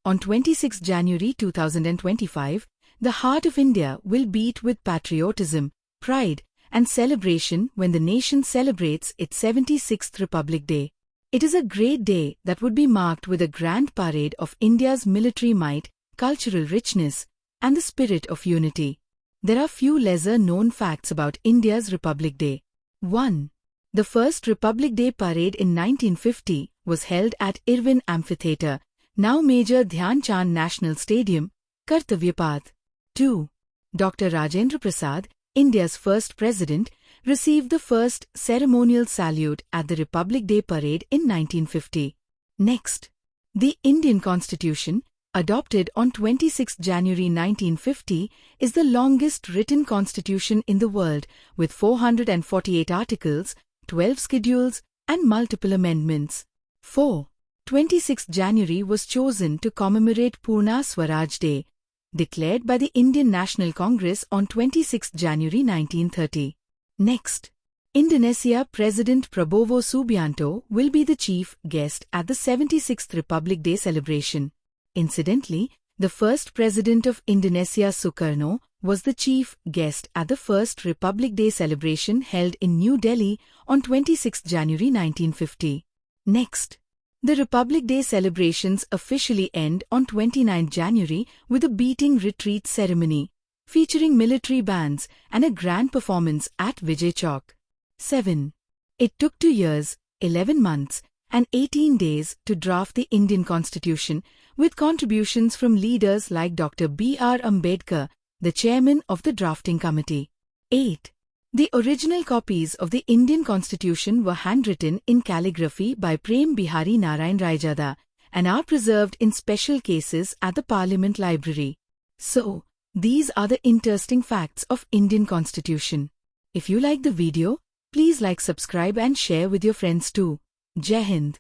On 26 January 2025, the heart of India will beat with patriotism, pride, and celebration when the nation celebrates its 76th Republic Day. It is a great day that would be marked with a grand parade of India's military might, cultural richness, and the spirit of unity. There are few lesser-known facts about India's Republic Day. 1. The first Republic Day parade in 1950 was held at Irwin Amphitheatre, now Major Dhyan Chand National Stadium, Kartavya Path. 2. Dr. Rajendra Prasad, India's first president, received the first ceremonial salute at the Republic Day parade in 1950. Next, the Indian Constitution, adopted on 26 January 1950, is the longest written constitution in the world with 448 articles, 12 schedules, and multiple amendments. 4. 26 January was chosen to commemorate Purna Swaraj Day, declared by the Indian National Congress on 26 January 1930. Next, Indonesia President Prabowo Subianto will be the chief guest at the 76th Republic Day celebration. Incidentally, the first president of Indonesia, Sukarno, was the chief guest at the first Republic Day celebration held in New Delhi on 26 January 1950. Next, the Republic Day celebrations officially end on 29 January with a beating retreat ceremony, featuring military bands and a grand performance at Vijay Chowk. 7. It took 2 years, 11 months, and 18 days to draft the Indian Constitution, with contributions from leaders like Dr. B.R. Ambedkar, the chairman of the drafting committee. 8. The original copies of the Indian Constitution were handwritten in calligraphy by Prem Bihari Narayan Raijada and are preserved in special cases at the Parliament Library. So, these are the interesting facts of Indian Constitution. If you like the video, please like, subscribe and share with your friends too. Jai Hind.